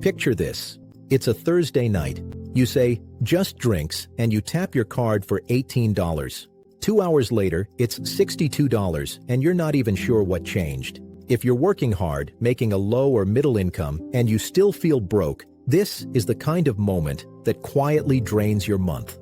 Picture this. It's a Thursday night. You say, just drinks, and you tap your card for $18. 2 hours later, it's $62, and you're not even sure what changed. If you're working hard, making a low or middle income, and you still feel broke, this is the kind of moment that quietly drains your month.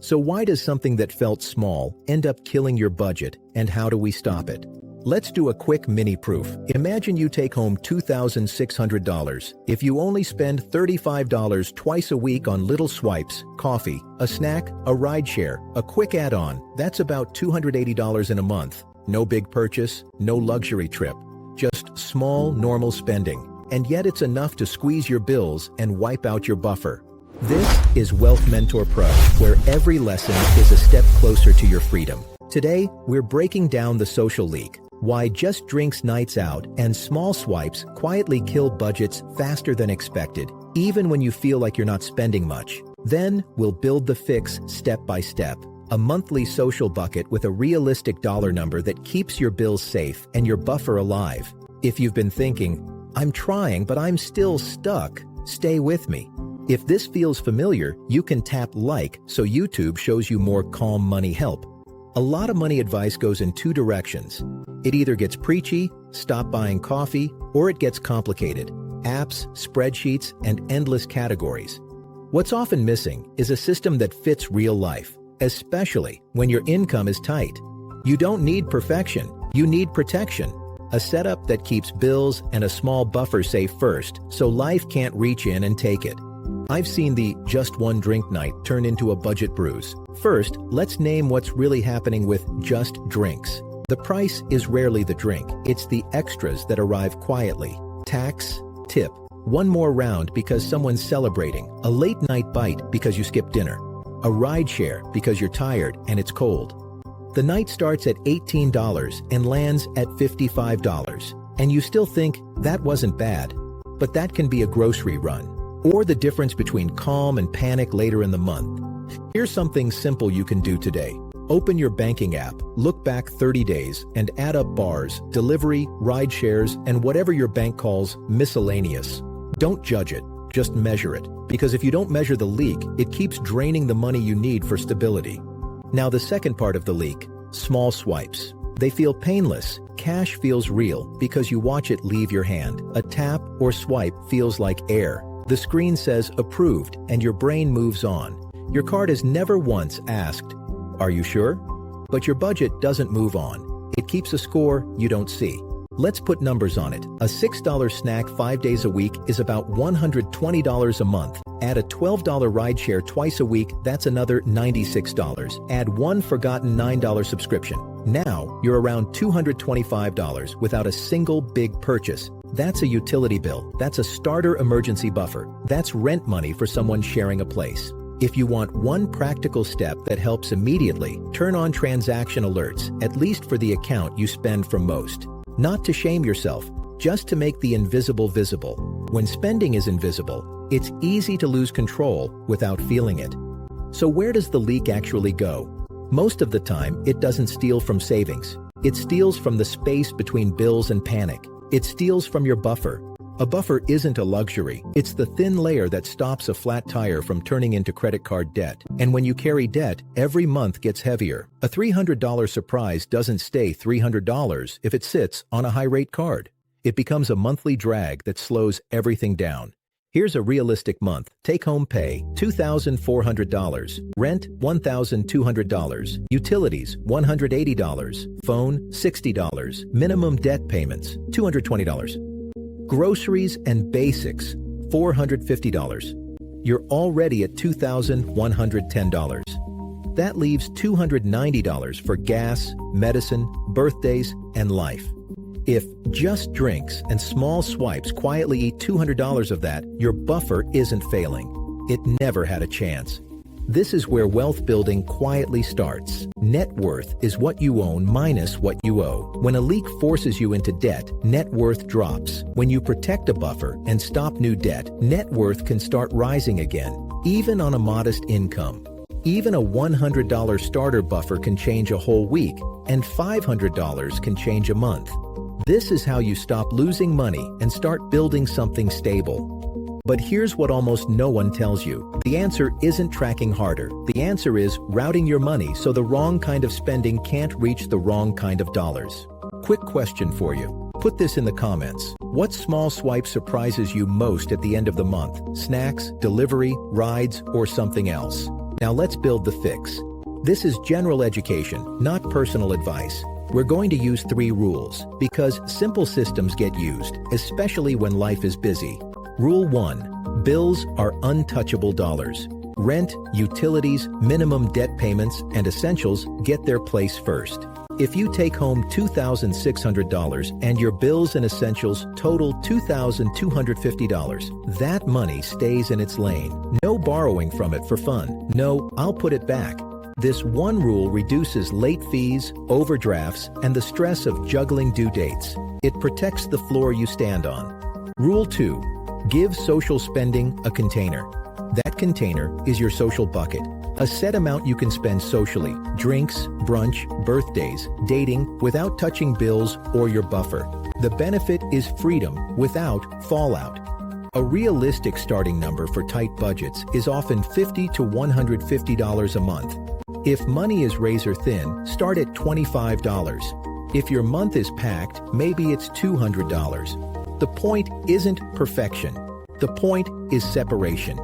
So why does something that felt small end up killing your budget, and how do we stop it? Let's do a quick mini-proof. Imagine you take home $2,600. If you only spend $35 twice a week on little swipes, coffee, a snack, a rideshare, a quick add-on, that's about $280 in a month. No big purchase, no luxury trip. Just small, normal spending. And yet it's enough to squeeze your bills and wipe out your buffer. This is Wealth Mentor Pro, where every lesson is a step closer to your freedom. Today, we're breaking down the social leak. Why just drinks nights out and small swipes quietly kill budgets faster than expected, even when you feel like you're not spending much. Then, we'll build the fix step by step. A monthly social bucket with a realistic dollar number that keeps your bills safe and your buffer alive. If you've been thinking, I'm trying but I'm still stuck, stay with me. If this feels familiar, you can tap like so YouTube shows you more calm money help. A lot of money advice goes in two directions. It either gets preachy, stop buying coffee, or it gets complicated. Apps, spreadsheets, and endless categories. What's often missing is a system that fits real life, especially when your income is tight. You don't need perfection, you need protection. A setup that keeps bills and a small buffer safe first, so life can't reach in and take it. I've seen the just one drink night turn into a budget bruise. First, let's name what's really happening with just drinks. The price is rarely the drink, it's the extras that arrive quietly. Tax, tip, one more round because someone's celebrating, a late night bite because you skipped dinner, a ride share because you're tired and it's cold. The night starts at $18 and lands at $55, and you still think that wasn't bad, but that can be a grocery run. Or the difference between calm and panic later in the month. Here's something simple you can do today. Open your banking app, look back 30 days, and add up bars, delivery, ride shares, and whatever your bank calls miscellaneous. Don't judge it, just measure it. Because if you don't measure the leak, it keeps draining the money you need for stability. Now the second part of the leak, small swipes. They feel painless. Cash feels real because you watch it leave your hand. A tap or swipe feels like air. The screen says approved and your brain moves on. Your card has never once asked, are you sure? But your budget doesn't move on. It keeps a score you don't see. Let's put numbers on it. A $6 snack 5 days a week is about $120 a month. Add a $12 rideshare twice a week, that's another $96. Add one forgotten $9 subscription. Now, you're around $225 without a single big purchase. That's a utility bill. That's a starter emergency buffer. That's rent money for someone sharing a place. If you want one practical step that helps immediately, turn on transaction alerts, at least for the account you spend from most. Not to shame yourself, just to make the invisible visible. When spending is invisible, it's easy to lose control without feeling it. So where does the leak actually go? Most of the time, it doesn't steal from savings. It steals from the space between bills and panic. It steals from your buffer. A buffer isn't a luxury. It's the thin layer that stops a flat tire from turning into credit card debt. And when you carry debt, every month gets heavier. A $300 surprise doesn't stay $300 if it sits on a high-rate card. It becomes a monthly drag that slows everything down. Here's a realistic month. Take-home pay, $2,400. Rent, $1,200. Utilities, $180. Phone, $60. Minimum debt payments, $220. Groceries and basics, $450. You're already at $2,110. That leaves $290 for gas, medicine, birthdays, and life. If just drinks and small swipes quietly eat $200 of that, your buffer isn't failing. It never had a chance. This is where wealth building quietly starts. Net worth is what you own minus what you owe. When a leak forces you into debt, net worth drops. When you protect a buffer and stop new debt, net worth can start rising again, even on a modest income. Even a $100 starter buffer can change a whole week, and $500 can change a month. This is how you stop losing money and start building something stable. But here's what almost no one tells you. The answer isn't tracking harder. The answer is routing your money so the wrong kind of spending can't reach the wrong kind of dollars. Quick question for you. Put this in the comments. What small swipe surprises you most at the end of the month? Snacks, delivery, rides, or something else? Now let's build the fix. This is general education, not personal advice. We're going to use 3 rules because simple systems get used, especially when life is busy. Rule 1. Bills are untouchable dollars. Rent, utilities, minimum debt payments, and essentials get their place first. If you take home $2,600 and your bills and essentials total $2,250, that money stays in its lane. No borrowing from it for fun. No, I'll put it back. This one rule reduces late fees, overdrafts, and the stress of juggling due dates. It protects the floor you stand on. Rule 2. Give social spending a container. That container is your social bucket. A set amount you can spend socially, drinks, brunch, birthdays, dating, without touching bills or your buffer. The benefit is freedom without fallout. A realistic starting number for tight budgets is often $50 to $150 a month. If money is razor thin, start at $25. If your month is packed, maybe it's $200. The point isn't perfection. The point is separation.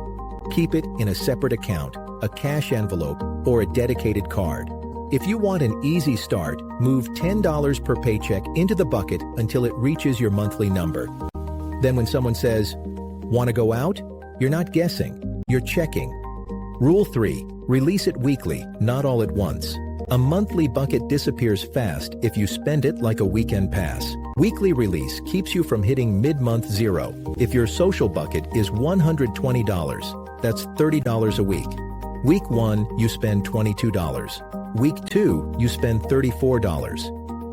Keep it in a separate account, a cash envelope, or a dedicated card. If you want an easy start, move $10 per paycheck into the bucket until it reaches your monthly number. Then when someone says, "Want to go out?" you're not guessing, you're checking. Rule 3. Release it weekly, not all at once. A monthly bucket disappears fast if you spend it like a weekend pass. Weekly release keeps you from hitting mid-month zero. If your social bucket is $120, that's $30 a week. Week 1, you spend $22. Week 2, you spend $34.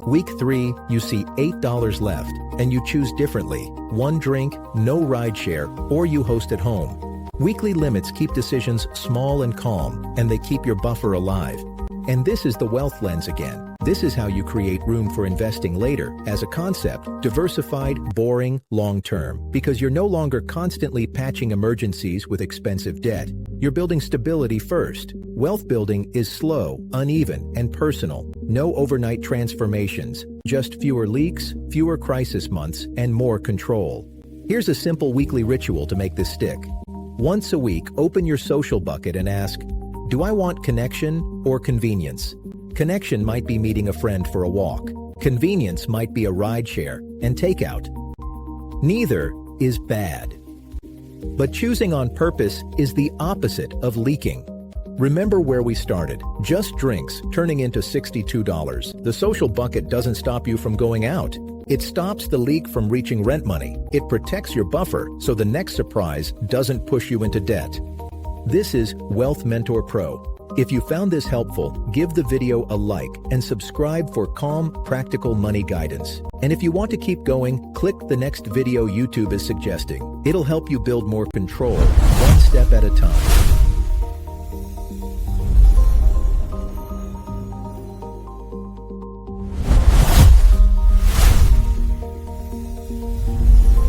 Week 3, you see $8 left, and you choose differently. 1 drink, no rideshare, or you host at home. Weekly limits keep decisions small and calm, and they keep your buffer alive. And this is the wealth lens again. This is how you create room for investing later as a concept, diversified, boring, long-term, because you're no longer constantly patching emergencies with expensive debt. You're building stability first. Wealth building is slow, uneven, and personal. No overnight transformations, just fewer leaks, fewer crisis months, and more control. Here's a simple weekly ritual to make this stick. Once a week, open your social bucket and ask, do I want connection or convenience? Connection might be meeting a friend for a walk. Convenience might be a rideshare and takeout. Neither is bad. But choosing on purpose is the opposite of leaking. Remember where we started. Just drinks turning into $62. The social bucket doesn't stop you from going out. It stops the leak from reaching rent money. It protects your buffer so the next surprise doesn't push you into debt. This is Wealth Mentor Pro. If you found this helpful, give the video a like and subscribe for calm, practical money guidance. And if you want to keep going, click the next video YouTube is suggesting. It'll help you build more control, one step at a time.